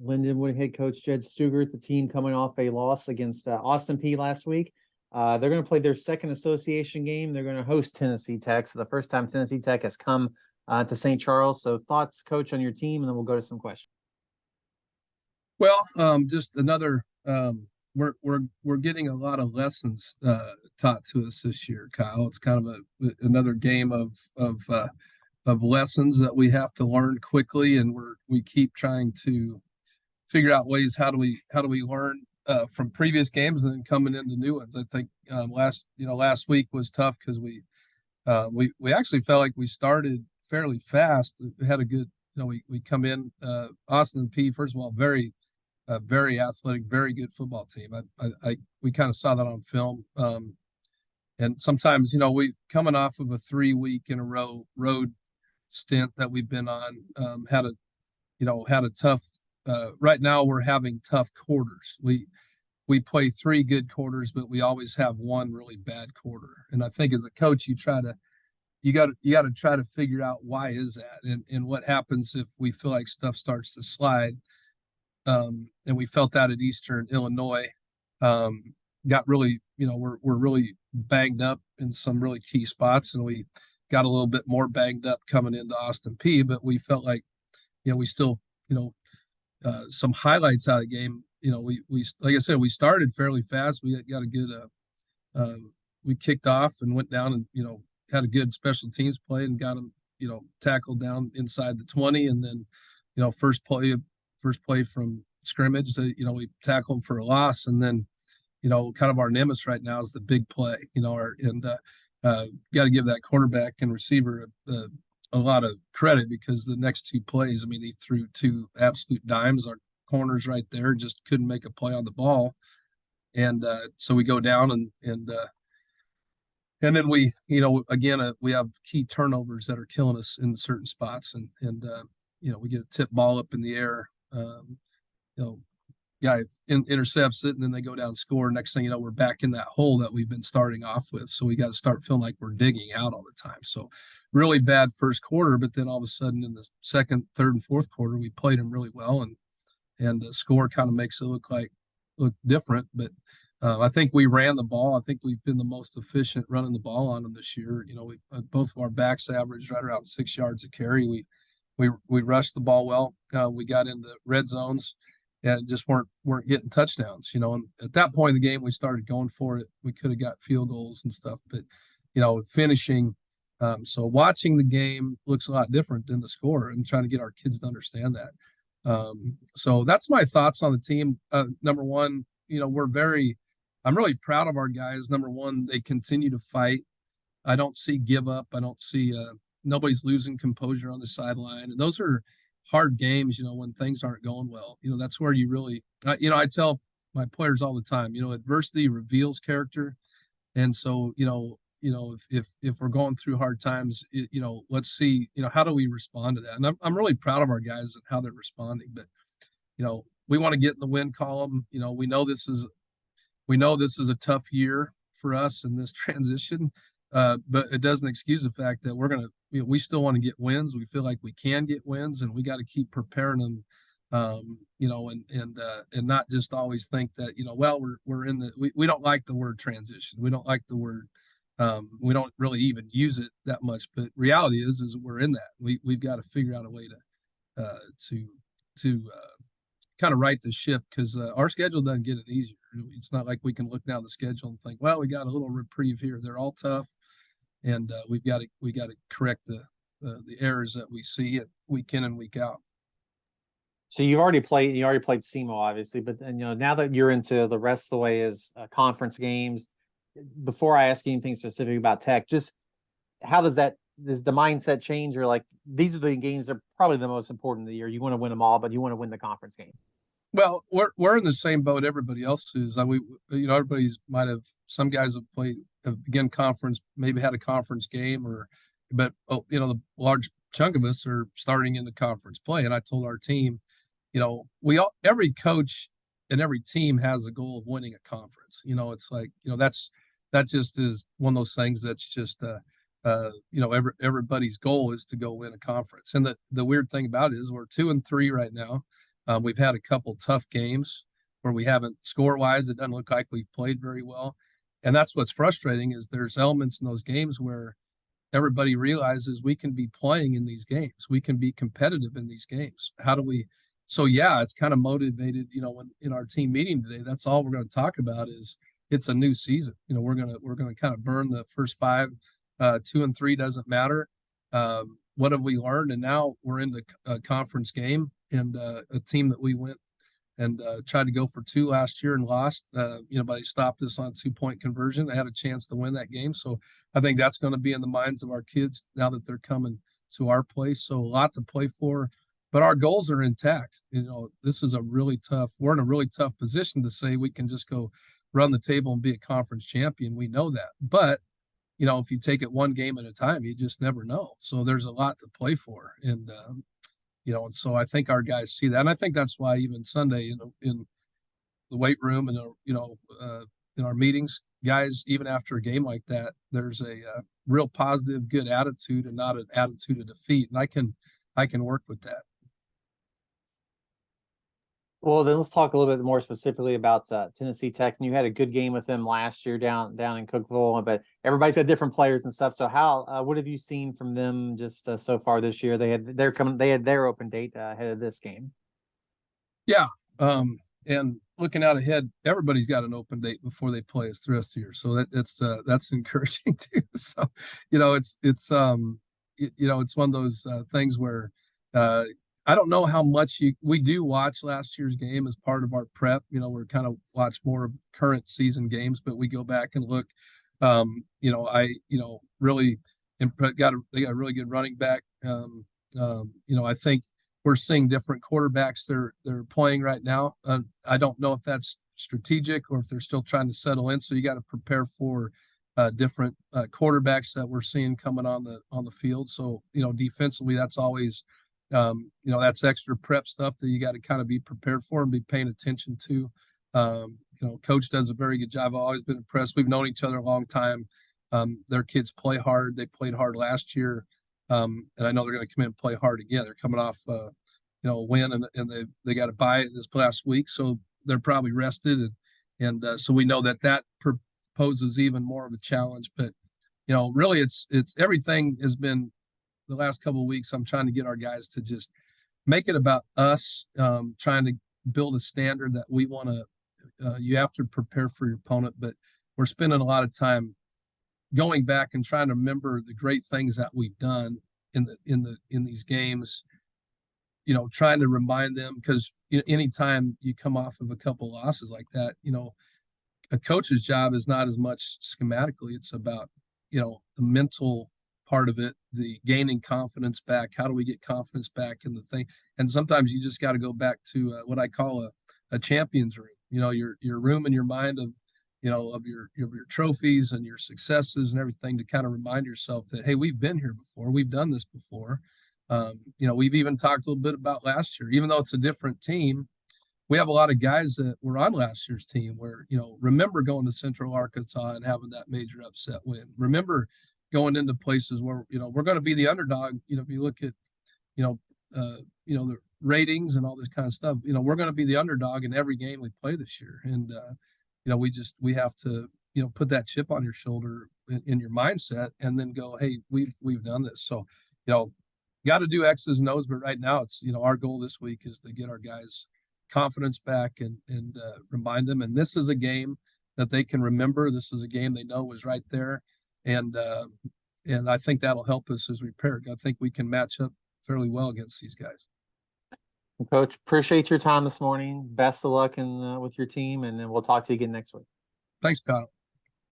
Lindenwood head coach Jed Stugart, the team coming off a loss against Austin P last week. They're going to play their second association game. They're going to host Tennessee Tech. So the first time Tennessee Tech has come to St. Charles. So thoughts, coach, on your team, and then we'll go to some questions. Well, just another. We're getting a lot of lessons taught to us this year, Kyle. It's kind of another game of lessons that we have to learn quickly, and we keep trying to figure out ways how do we learn from previous games and then coming into new ones. I think last week was tough because we actually felt like we started fairly fast. We had a good we come in Austin P, first of all, very athletic, very good football team. We kind of saw that on film. And sometimes, we coming off of a 3-week in a row road stint that we've been on, had a tough, right now we're having tough quarters. We play 3 good quarters, but we always have one really bad quarter. And I think as a coach, you got to try to figure out why is that and what happens if we feel like stuff starts to slide. And we felt that at Eastern Illinois. Got really, we're really banged up in some really key spots, and we got a little bit more banged up coming into Austin P. But we felt like, we still, some highlights out of the game. We like I said, we started fairly fast. We got a good, we kicked off and went down and had a good special teams play and got them, tackled down inside the 20, and then, first play from scrimmage, we tackle them for a loss. And then, kind of our nemesis right now is the big play, got to give that quarterback and receiver a lot of credit because the next 2 plays, he threw 2 absolute dimes. Our corners right there just couldn't make a play on the ball. And so we go down and then we, again, we have key turnovers that are killing us in certain spots. And we get a tip ball up in the air. Guy intercepts it, and then they go down and score. Next thing you know, we're back in that hole that we've been starting off with. So we got to start feeling like we're digging out all the time. So really bad first quarter, but then all of a sudden in the second, third, and fourth quarter, we played them really well, and the score kind of makes it look different. But I think we ran the ball. I think we've been the most efficient running the ball on them this year. Both of our backs averaged right around 6 yards a carry. We rushed the ball well. We got into red zones and just weren't getting touchdowns, and at that point in the game, we started going for it. We could have got field goals and stuff, but, finishing. So watching the game looks a lot different than the score and trying to get our kids to understand that. So that's my thoughts on the team. Number one, I'm really proud of our guys. Number one, they continue to fight. I don't see give up. I don't see, nobody's losing composure on the sideline. And those are hard games, when things aren't going well. That's where you really, I tell my players all the time, adversity reveals character. And so, if we're going through hard times, let's see, how do we respond to that? And I'm really proud of our guys and how they're responding. But, we want to get in the win column. We know this is a tough year for us in this transition. But it doesn't excuse the fact that we still want to get wins. We feel like we can get wins, and we got to keep preparing them, and not just always think that, we're in we don't like the word transition. We don't like the word, we don't really even use it that much, but reality is we're in that. We've got to figure out a way to kind of right the ship because our schedule doesn't get it easier. It's not like we can look down the schedule and think, well, we got a little reprieve here. They're all tough, and we got to correct the errors that we see week in and week out. So you already played SEMO, obviously, but now that you're into the rest of the way is conference games. Before I ask you anything specific about Tech, just how does the mindset change? Or like these are the games that are probably the most important of the year. You want to win them all, but you want to win the conference game. Well, we're in the same boat everybody else is. Some guys have begun conference, maybe had a conference game, but the large chunk of us are starting in the conference play. And I told our team, every coach and every team has a goal of winning a conference. It's like, that just is one of those things that's just everybody's goal is to go win a conference. And the weird thing about it is we're 2-3 right now. We've had a couple tough games where we haven't score-wise. It doesn't look like we've played very well. And that's what's frustrating is there's elements in those games where everybody realizes we can be playing in these games. We can be competitive in these games. How do we? So yeah, it's kind of motivated, when in our team meeting today, that's all we're going to talk about is it's a new season. We're gonna kind of burn the first five, 2 and 3 doesn't matter. What have we learned? And now we're in the conference game and a team that we went and tried to go for 2 last year and lost. But they stopped us on 2-point conversion. They had a chance to win that game. So I think that's going to be in the minds of our kids now that they're coming to our place. So a lot to play for, but our goals are intact. This is we're in a really tough position to say we can just go run the table and be a conference champion. We know that, but if you take it one game at a time, you just never know. So there's a lot to play for. And so I think our guys see that. And I think that's why even Sunday, in the weight room and, in our meetings, guys, even after a game like that, there's a real positive, good attitude and not an attitude of defeat. And I can work with that. Well, then let's talk a little bit more specifically about Tennessee Tech. And you had a good game with them last year down in Cookeville, but everybody's got different players and stuff. So what have you seen from them just so far this year? They had their open date ahead of this game. Yeah. And looking out ahead, everybody's got an open date before they play us the rest of the year. So that's encouraging too. So, it's one of those things where I don't know how much we do watch last year's game as part of our prep. We're kind of watch more of current season games, but we go back and look. Really they got a really good running back. I think we're seeing different quarterbacks they're playing right now. I don't know if that's strategic or if they're still trying to settle in. So you got to prepare for different quarterbacks that we're seeing coming on the field. So defensively, that's always that's extra prep stuff that you got to kind of be prepared for and be paying attention to. Coach does a very good job. I've always been impressed. We've known each other a long time. Their kids play hard. They played hard last year. And I know they're going to come in and play hard again. They're coming off, a win and they got to buy this last week. So they're probably rested. And so we know that poses even more of a challenge, but really it's everything has been the last couple of weeks. I'm trying to get our guys to just make it about us, trying to build a standard that we want to, you have to prepare for your opponent, but we're spending a lot of time going back and trying to remember the great things that we've done in these games, trying to remind them, because anytime you come off of a couple losses like that, a coach's job is not as much schematically. It's about, the mental part of it, the gaining confidence back. How do we get confidence back in the thing? And sometimes you just got to go back to what I call a champion's room, your room in your mind of your trophies and your successes and everything, to kind of remind yourself that, hey, we've been here before. We've done this before. We've even talked a little bit about last year, even though it's a different team. We have a lot of guys that were on last year's team where, remember going to Central Arkansas and having that major upset win. Remember going into places where, we're going to be the underdog. If you look at, the ratings and all this kind of stuff, we're going to be the underdog in every game we play this year. And, we have to, put that chip on your shoulder in your mindset and then go, hey, we've done this. So, got to do X's and O's, but right now it's, our goal this week is to get our guys confidence back and remind them. And this is a game that they can remember. This is a game they know was right there. And I think that'll help us as we prepare. I think we can match up fairly well against these guys. Coach, appreciate your time this morning. Best of luck with your team, and then we'll talk to you again next week. Thanks, Kyle.